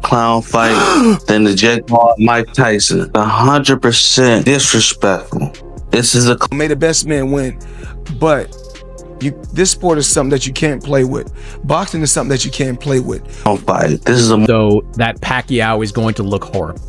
clown fight than the Jake Paul Mike Tyson. 100% disrespectful. This is a may the best man win, but this sport is something that you can't play with. Boxing is something that you can't play with. fight. This is a though that Pacquiao is going to look horrible.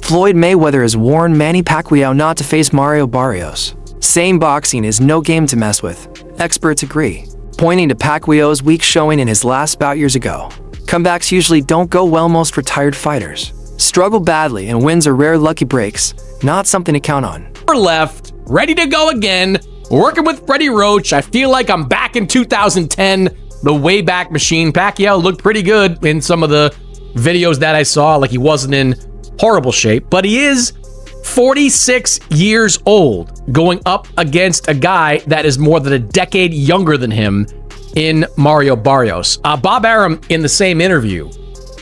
Floyd Mayweather has warned Manny Pacquiao not to face MarioBarrios, saying boxing is no game to mess with. Experts agree, pointing to Pacquiao's weak showing in his last bout years ago. Comebacks usually don't go well. Most retired fighters struggle badly, and wins are rare lucky breaks, not something to count on. Left, ready to go again, working with Freddie Roach. I feel like I'm back in 2010, the Wayback Machine. Pacquiao looked pretty good in some of the videos that I saw, like he wasn't in horrible shape, but he is 46 years old, going up against a guy that is more than a decade younger than him in MarioBarrios. Bob Arum, in the same interview,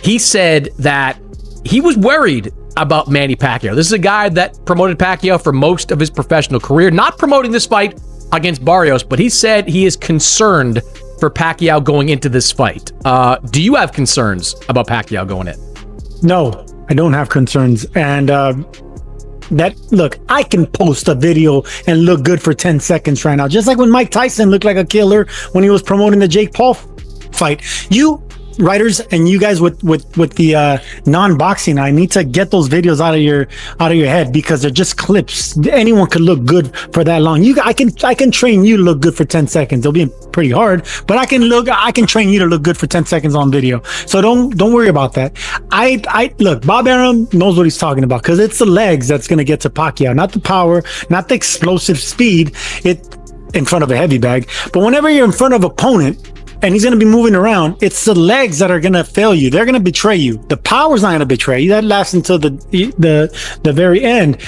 he said that he was worried about Manny Pacquiao. This is a guy that promoted Pacquiao for most of his professional career, not promoting this fight against Barrios, but he said he is concerned for Pacquiao going into this fight. Do you have concerns about Pacquiao going in? No, I don't have concerns. And look, I can post a video and look good for 10 seconds right now. Just like when Mike Tyson looked like a killer when he was promoting the Jake Paul fight. You writers and you guys with the non-boxing eye need to get those videos out of your head, because they're just clips. Anyone could look good for that long. I can train you to look good for 10 seconds. It'll be pretty hard, but I can train you to look good for 10 seconds on video. So don't worry about that. I look, Bob Arum knows what he's talking about, because it's the legs that's going to get to Pacquiao, not the power, not the explosive speed in front of a heavy bag. But whenever you're in front of an opponent and he's going to be moving around, it's the legs that are going to fail you. They're going to betray you. The power's not going to betray you. That lasts until the very end.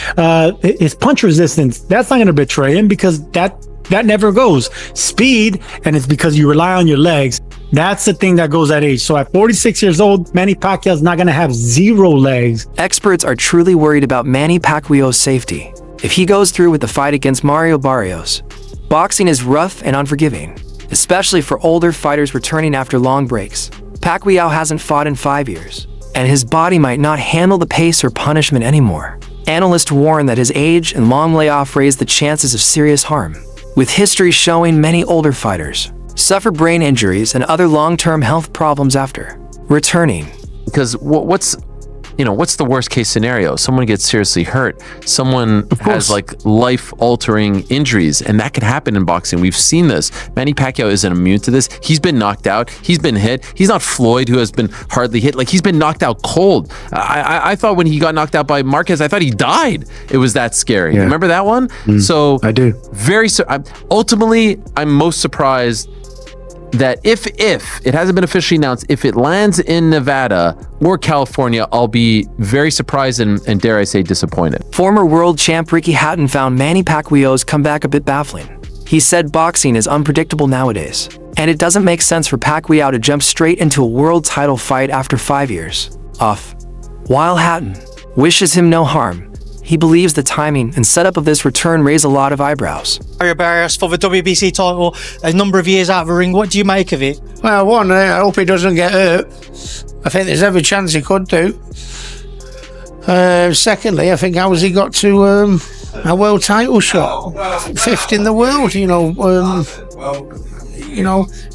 His punch resistance, that's not going to betray him, because that never goes. Speed, and it's because you rely on your legs. That's the thing that goes at age. So at 46 years old, Manny Pacquiao is not going to have zero legs. Experts are truly worried about Manny Pacquiao's safety if he goes through with the fight against MarioBarrios. Boxing is rough and unforgiving, especially for older fighters returning after long breaks. Pacquiao hasn't fought in 5 years, and his body might not handle the pace or punishment anymore. Analysts warn that his age and long layoff raise the chances of serious harm, with history showing many older fighters suffer brain injuries and other long-term health problems after returning. Because what's the worst case scenario? Someone gets seriously hurt. Someone has like life-altering injuries, and that could happen in boxing. We've seen this. Manny Pacquiao isn't immune to this. He's been knocked out. He's been hit. He's not Floyd, who has been hardly hit. Like, he's been knocked out cold. I thought when he got knocked out by Marquez, I thought he died. It was that scary. Yeah. Remember that one? So I do. Ultimately, I'm most surprised that if it hasn't been officially announced, if it lands in Nevada or California, I'll be very surprised and dare I say disappointed. Former world champ Ricky Hatton found Manny Pacquiao's comeback a bit baffling. He said boxing is unpredictable nowadays, and it doesn't make sense for Pacquiao to jump straight into a world title fight after 5 years off. While Hatton wishes him no harm, he believes the timing and setup of this return raise a lot of eyebrows. Barrios for the WBC title, a number of years out of the ring. What do you make of it? Well, one, I hope he doesn't get hurt. I think there's every chance he could do. Secondly, I think how has he got to a world title shot? Fifth in the world,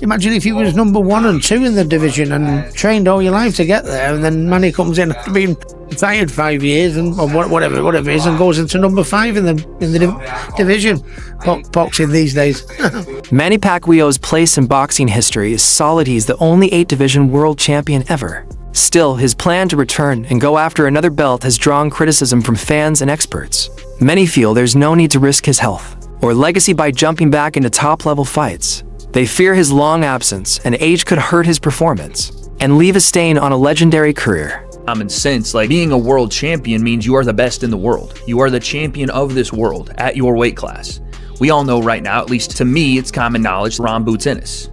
imagine if he was number 1 and 2 in the division and trained all your life to get there, and then Manny comes in after being retired 5 years or whatever it is, and goes into number 5 in the division. Boxing these days. Manny Pacquiao's place in boxing history is solid. He's the only 8-division world champion ever. Still, his plan to return and go after another belt has drawn criticism from fans and experts. Many feel there's no need to risk his health or legacy by jumping back into top-level fights. They fear his long absence and age could hurt his performance and leave a stain on a legendary career. Common sense, like being a world champion means you are the best in the world. You are the champion of this world at your weight class. We all know right now, at least to me, it's common knowledge, Ron Boots Ennis.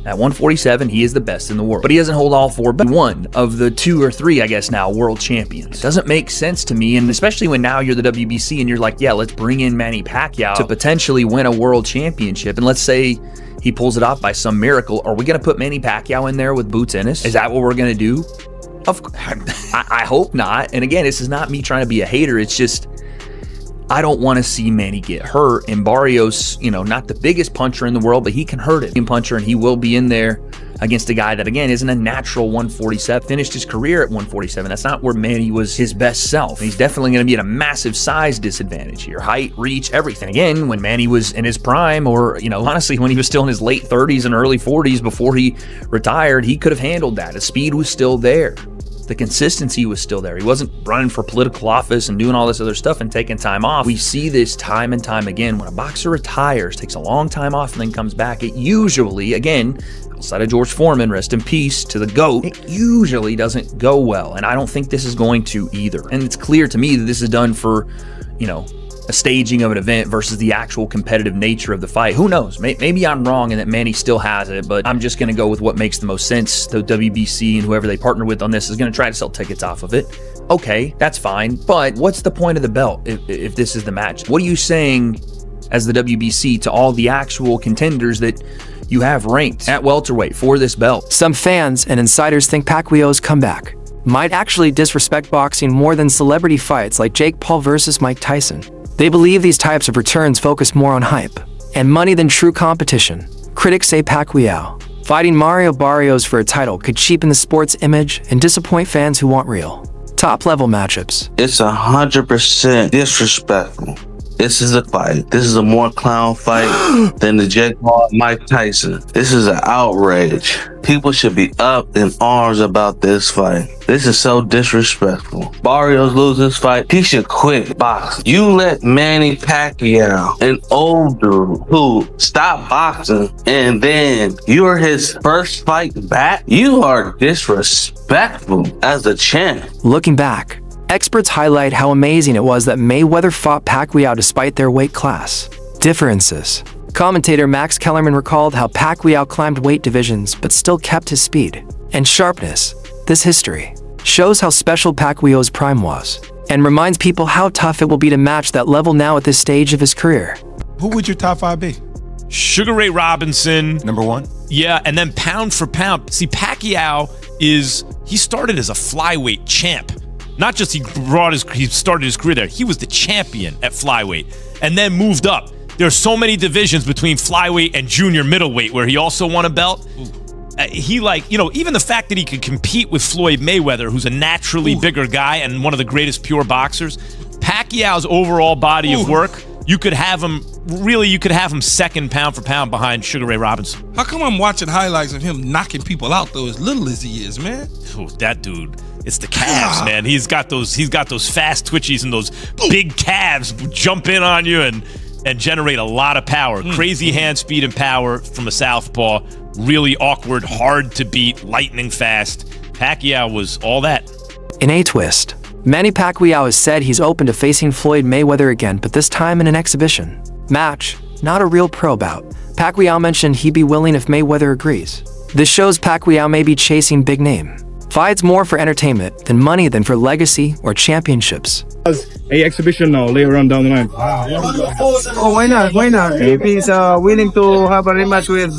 At 147, he is the best in the world, but he doesn't hold all 4, but 1 of the 2 or 3, I guess now, world champions. It doesn't make sense to me, and especially when now you're the WBC and you're like, yeah, let's bring in Manny Pacquiao to potentially win a world championship, and let's say he pulls it off by some miracle. Are we going to put Manny Pacquiao in there with Boots Ennis? Is that what we're going to do? I hope not. And again, this is not me trying to be a hater. It's just I don't want to see Manny get hurt. And Barrios, not the biggest puncher in the world, but he can hurt it. Puncher, and he will be in there against a guy that, again, isn't a natural 147. Finished his career at 147. That's not where Manny was his best self. He's definitely going to be at a massive size disadvantage here. Height, reach, everything. Again, when Manny was in his prime, or, honestly, when he was still in his late 30s and early 40s before he retired, he could have handled that. His speed was still there. The consistency was still there. He wasn't running for political office and doing all this other stuff and taking time off. We see this time and time again. When a boxer retires, takes a long time off, and then comes back, it usually, again, outside of George Foreman, rest in peace to the GOAT, it usually doesn't go well. And I don't think this is going to either. And it's clear to me that this is done for, a staging of an event versus the actual competitive nature of the fight. Who knows? Maybe I'm wrong and that Manny still has it, but I'm just going to go with what makes the most sense. The WBC and whoever they partner with on this is going to try to sell tickets off of it. Okay, that's fine. But what's the point of the belt if this is the match? What are you saying as the WBC to all the actual contenders that you have ranked at welterweight for this belt? Some fans and insiders think Pacquiao's comeback might actually disrespect boxing more than celebrity fights like Jake Paul versus Mike Tyson. They believe these types of returns focus more on hype and money than true competition. Critics say Pacquiao fighting MarioBarrios for a title could cheapen the sport's image and disappoint fans who want real, top-level matchups. It's 100% disrespectful. This is a fight. This is a more clown fight than the Jake Paul Mike Tyson. This is an outrage. People should be up in arms about this fight. This is so disrespectful. Barrios loses this fight. He should quit boxing. You let Manny Pacquiao, an old dude who stopped boxing, and then you're his first fight back? You are disrespectful as a champ. Looking back, experts highlight how amazing it was that Mayweather fought Pacquiao despite their weight class differences. Commentator Max Kellerman recalled how Pacquiao climbed weight divisions but still kept his speed and sharpness. This history shows how special Pacquiao's prime was and reminds people how tough it will be to match that level now at this stage of his career. Who would your top 5 be? Sugar Ray Robinson. Number 1? Yeah, and then pound for pound. See, Pacquiao he started as a flyweight champ. Not just he started his career there. He was the champion at flyweight and then moved up. There are so many divisions between flyweight and junior middleweight where he also won a belt. Even the fact that he could compete with Floyd Mayweather, who's a naturally bigger guy and one of the greatest pure boxers. Pacquiao's overall body of work, you could have him second pound for pound behind Sugar Ray Robinson. How come I'm watching highlights of him knocking people out though, as little as he is, man? Oh, that dude. It's the calves, man. He's got those fast twitchies and those big calves jump in on you and generate a lot of power. Crazy hand speed and power from a southpaw. Really awkward, hard to beat, lightning fast. Pacquiao was all that. In a twist, Manny Pacquiao has said he's open to facing Floyd Mayweather again, but this time in an exhibition match, not a real pro bout. Pacquiao mentioned he'd be willing if Mayweather agrees. This shows Pacquiao may be chasing big name fights more for entertainment than money than for legacy or championships. A exhibition now later on down the line. Oh, why not? If he's willing to have a rematch with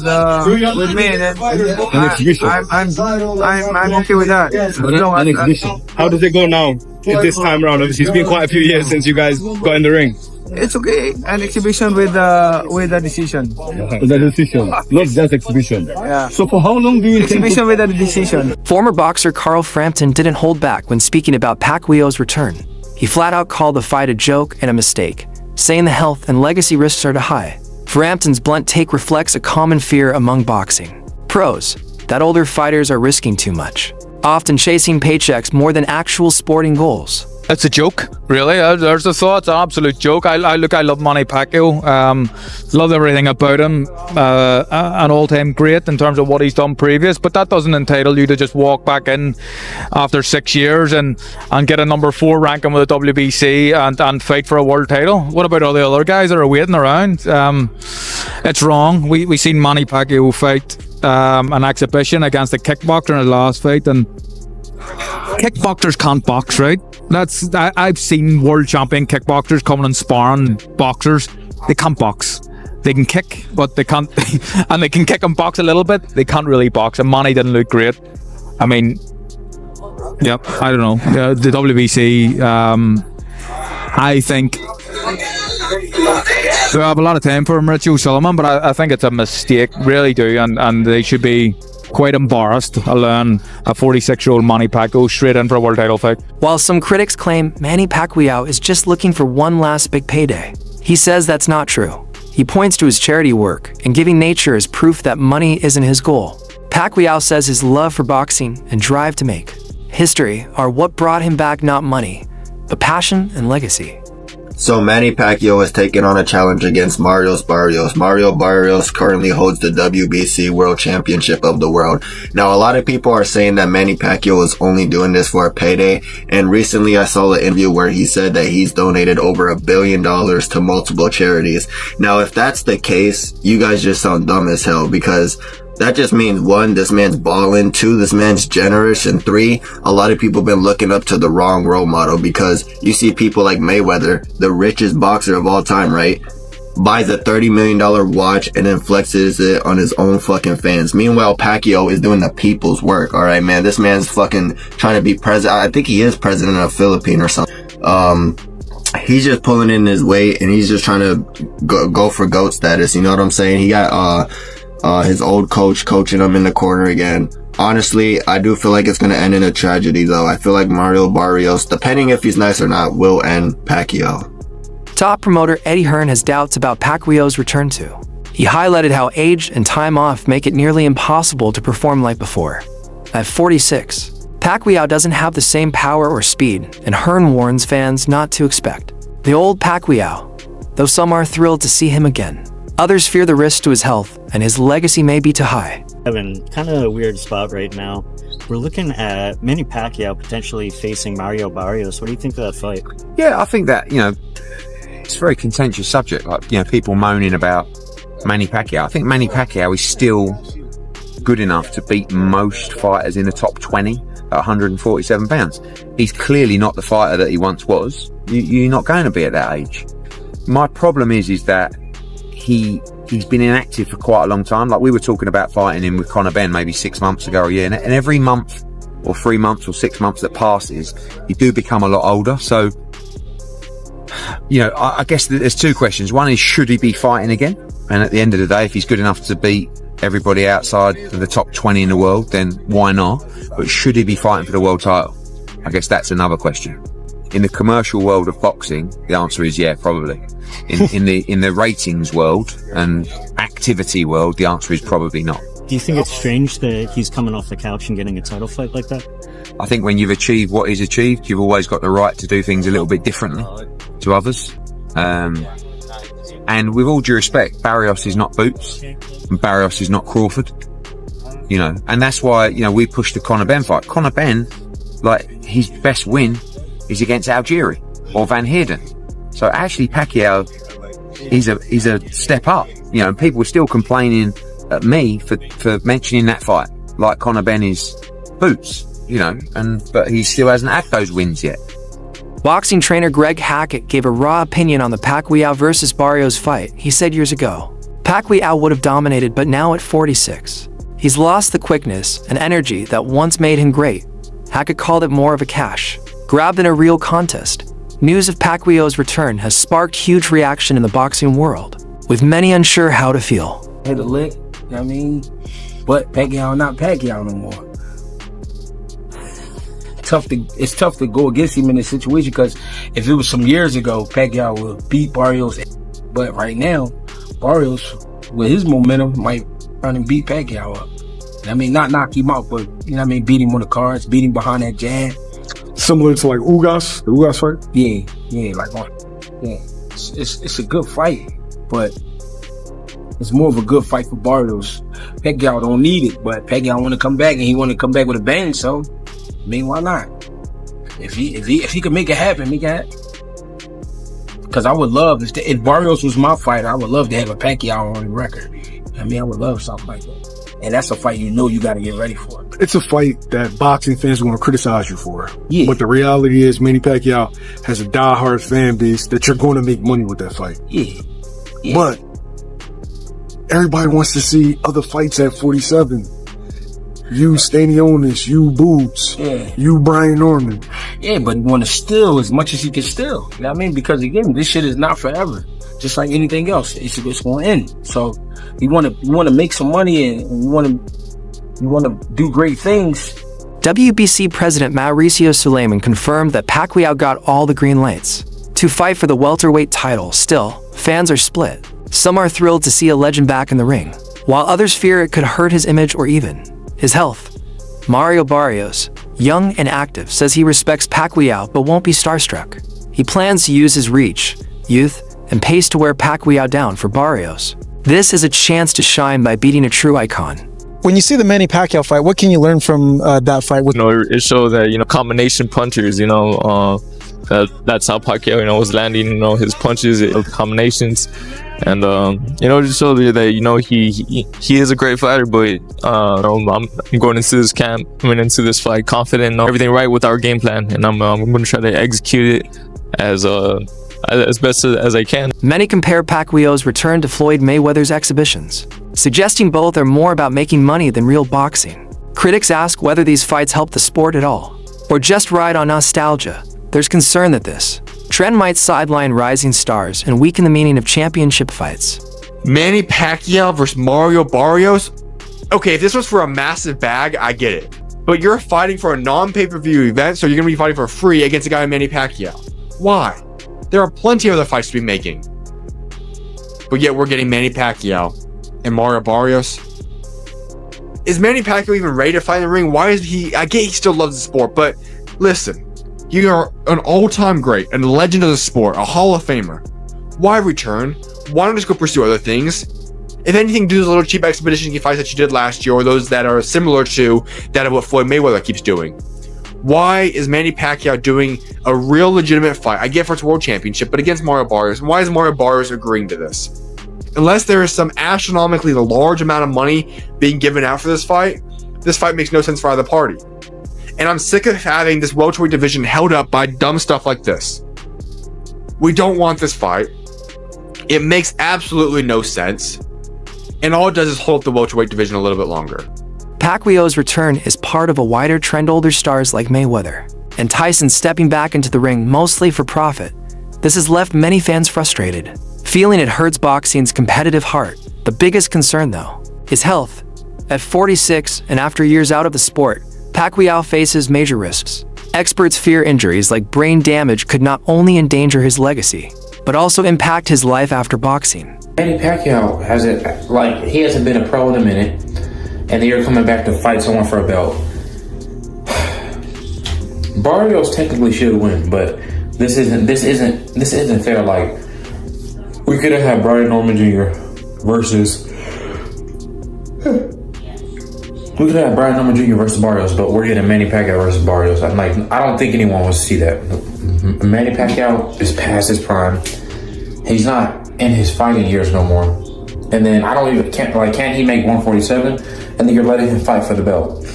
me, then an exhibition. I'm okay with that. An exhibition. How does it go now? This time around, obviously, it's been quite a few years since you guys got in the ring. It's okay. An exhibition with a decision. With a decision. Not just exhibition. Yeah. So for how long do you think? Exhibition with a decision. Former boxer Carl Frampton didn't hold back when speaking about Pacquiao's return. He flat out called the fight a joke and a mistake, saying the health and legacy risks are too high. Frampton's blunt take reflects a common fear among boxing pros that older fighters are risking too much, often chasing paychecks more than actual sporting goals. It's a joke, really. There's the thought. It's an absolute joke. I love Manny Pacquiao. Love everything about him. An all-time great in terms of what he's done previous, but that doesn't entitle you to just walk back in after 6 years and get a number 4 ranking with the WBC and fight for a world title. What about all the other guys that are waiting around? It's wrong. We seen Manny Pacquiao fight an exhibition against a kickboxer in his last fight, and kickboxers can't box, right? I've seen world champion kickboxers coming and sparring boxers. They can't box. They can kick, but they can't. And they can kick and box a little bit. They can't really box. And Manny didn't look great. I mean, Yep, I don't know. The WBC, I think they have a lot of time for Mauricio Sullivan, but I think it's a mistake, really do, and they should be quite embarrassed allowing a 46-year-old Manny Pacquiao straight in for a world title fight. While some critics claim Manny Pacquiao is just looking for one last big payday, he says that's not true. He points to his charity work and giving nature as proof that money isn't his goal. Pacquiao says his love for boxing and drive to make history are what brought him back, not money, but passion and legacy. So Manny Pacquiao is taking on a challenge against Barrios. Mario Barrios currently holds the WBC World Championship of the world. Now, a lot of people are saying that Manny Pacquiao is only doing this for a payday. And recently I saw an interview where he said that he's donated over $1 billion to multiple charities. Now, if that's the case, you guys just sound dumb as hell, because that just means, one, this man's balling, two, this man's generous, and three, a lot of people been looking up to the wrong role model, because you see people like Mayweather, the richest boxer of all time, right? Buys a $30 million watch and then flexes it on his own fucking fans. Meanwhile, Pacquiao is doing the people's work, alright, man? This man's fucking trying to be president. I think he is president of the Philippines or something. He's just pulling in his weight, and he's just trying to go for GOAT status, you know what I'm saying? He got, his old coach coaching him in the corner again. Honestly, I do feel like it's going to end in a tragedy, though. I feel like Mario Barrios, depending if he's nice or not, will end Pacquiao. Top promoter Eddie Hearn has doubts about Pacquiao's return too. He highlighted how age and time off make it nearly impossible to perform like before. At 46, Pacquiao doesn't have the same power or speed, and Hearn warns fans not to expect the old Pacquiao, though some are thrilled to see him again. Others fear the risk to his health, and his legacy may be too high. Kevin, kind of a weird spot right now. We're looking at Manny Pacquiao potentially facing Mario Barrios. What do you think of that fight? Yeah, I think that, it's a very contentious subject. Like, people moaning about Manny Pacquiao. I think Manny Pacquiao is still good enough to beat most fighters in the top 20 at 147 pounds. He's clearly not the fighter that he once was. You're not going to be at that age. My problem is that he's been inactive for quite a long time. Like, we were talking about fighting him with Conor Benn maybe 6 months ago or a year, and every month or 3 months or 6 months that passes, you do become a lot older. So, I guess there's two questions. One is, should he be fighting again? And at the end of the day, if he's good enough to beat everybody outside of the top 20 in the world, then why not? But should he be fighting for the world title? I guess that's another question. In the commercial world of boxing, the answer is yeah, probably. In the ratings world and activity world, the answer is probably not. Do you think it's strange that he's coming off the couch and getting a title fight like that? I think when you've achieved what he's achieved, you've always got the right to do things a little bit differently to others. And with all due respect, Barrios is not Boots, and Barrios is not Crawford. And that's why, we pushed the Conor Benn fight. Conor Benn, his best win is against Algieri or Van Heerden. So actually Pacquiao is a step up, and people were still complaining at me for mentioning that fight, like Conor Benn is Boots, but he still hasn't had those wins yet. Boxing trainer Greg Hackett gave a raw opinion on the Pacquiao versus Barrios fight. He said years ago, Pacquiao would have dominated, but now at 46, he's lost the quickness and energy that once made him great. Hackett called it more of a cash grab than a real contest. News of Pacquiao's return has sparked huge reaction in the boxing world, with many unsure how to feel. Hit a lick, but Pacquiao not Pacquiao no more. It's tough to go against him in this situation, because if it was some years ago, Pacquiao would beat Barrios. But right now, Barrios, with his momentum, might run and beat Pacquiao up. Not knock him out, but beat him on the cards, beat him behind that jab. Similar to like Ugas, the Ugas fight? Yeah. It's a good fight, but it's more of a good fight for Barrios. Pacquiao don't need it, but Pacquiao want to come back, and he want to come back with a bang, so why not? If he could make it happen, Because I would love, if Barrios was my fighter, I would love to have a Pacquiao on the record. I would love something like that. And that's a fight you got to get ready for. It's a fight that boxing fans are going to criticize you for. Yeah. But the reality is, Manny Pacquiao has a diehard fan base that you're going to make money with that fight. Yeah. But everybody wants to see other fights at 47. you Stanionis, you Boots, you Brian Norman. Yeah, but you want to steal as much as you can steal. You know what I mean? Because again, this shit is not forever. Just like anything else, it's going to end. So you want to make some money and you want to do great things. WBC President Mauricio Suleiman confirmed that Pacquiao got all the green lights to fight for the welterweight title. Still, fans are split. Some are thrilled to see a legend back in the ring, while others fear it could hurt his image or even his health. MarioBarrios, young and active, says he respects Pacquiao but won't be starstruck. He plans to use his reach, youth, and pace to wear Pacquiao down for Barrios. This is a chance to shine by beating a true icon. When you see the Manny Pacquiao fight, what can you learn from that fight? It shows that, combination punchers, that's how Pacquiao, was landing, his punches, combinations. And, it just shows you that, he is a great fighter, but, I'm going into this camp, into this fight confident, everything right with our game plan. And I'm going to try to execute it as best as I can. Many compare Pacquiao's return to Floyd Mayweather's exhibitions, suggesting both are more about making money than real boxing. Critics ask whether these fights help the sport at all, or just ride on nostalgia. There's concern that this trend might sideline rising stars and weaken the meaning of championship fights. Manny Pacquiao versus MarioBarrios? Okay, if this was for a massive bag, I get it. But you're fighting for a non-pay-per-view event, so you're going to be fighting for free against a guy like Manny Pacquiao. Why? There are plenty of other fights to be making. But yet we're getting Manny Pacquiao and MarioBarrios. Is Manny Pacquiao even ready to fight in the ring? Why is he... I get he still loves the sport, but listen. You are an all-time great, and a legend of the sport, a Hall of Famer. Why return? Why not just go pursue other things? If anything, do those little cheap expedition fights that you did last year, or those that are similar to that of what Floyd Mayweather keeps doing. Why is Manny Pacquiao doing a real legitimate fight? I get for its world championship, but against MarioBarrios. Why is MarioBarrios agreeing to this? Unless there is some astronomically large amount of money being given out for this fight makes no sense for either party. And I'm sick of having this welterweight division held up by dumb stuff like this. We don't want this fight. It makes absolutely no sense. And all it does is hold up the welterweight division a little bit longer. Pacquiao's return is part of a wider trend. Older stars like Mayweather and Tyson stepping back into the ring mostly for profit. This has left many fans frustrated, feeling it hurts boxing's competitive heart. The biggest concern, though, is health. At 46 and after years out of the sport, Pacquiao faces major risks. Experts fear injuries like brain damage could not only endanger his legacy, but also impact his life after boxing. Manny Pacquiao he hasn't been a pro in a minute, and then you're coming back to fight someone for a belt. Barrios technically should win, but this isn't fair. Like, we could have had Brian Norman Jr. versus Barrios, but we're getting Manny Pacquiao versus Barrios. I don't think anyone wants to see that. Manny Pacquiao is past his prime. He's not in his fighting years no more. And then can't he make 147? And then you're letting him fight for the belt.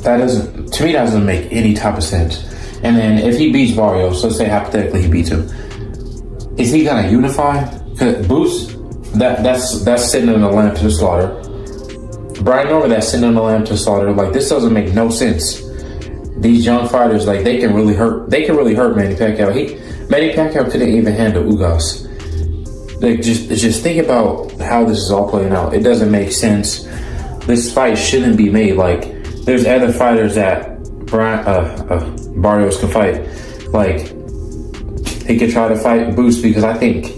That doesn't make any type of sense. And then if he beats Barrios, let's say hypothetically he beats him, is he gonna unify? Cause Boots, that's sitting in the lamp to the slaughter. Brian Norman, that's sitting on the lamp to slaughter. Like, this doesn't make no sense. These young fighters, they can really hurt Manny Pacquiao. Manny Pacquiao couldn't even handle Ugas. Just think about how this is all playing out. It doesn't make sense. This fight shouldn't be made. Like, there's other fighters that Barrios can fight. Like, he could try to fight Boots, because I think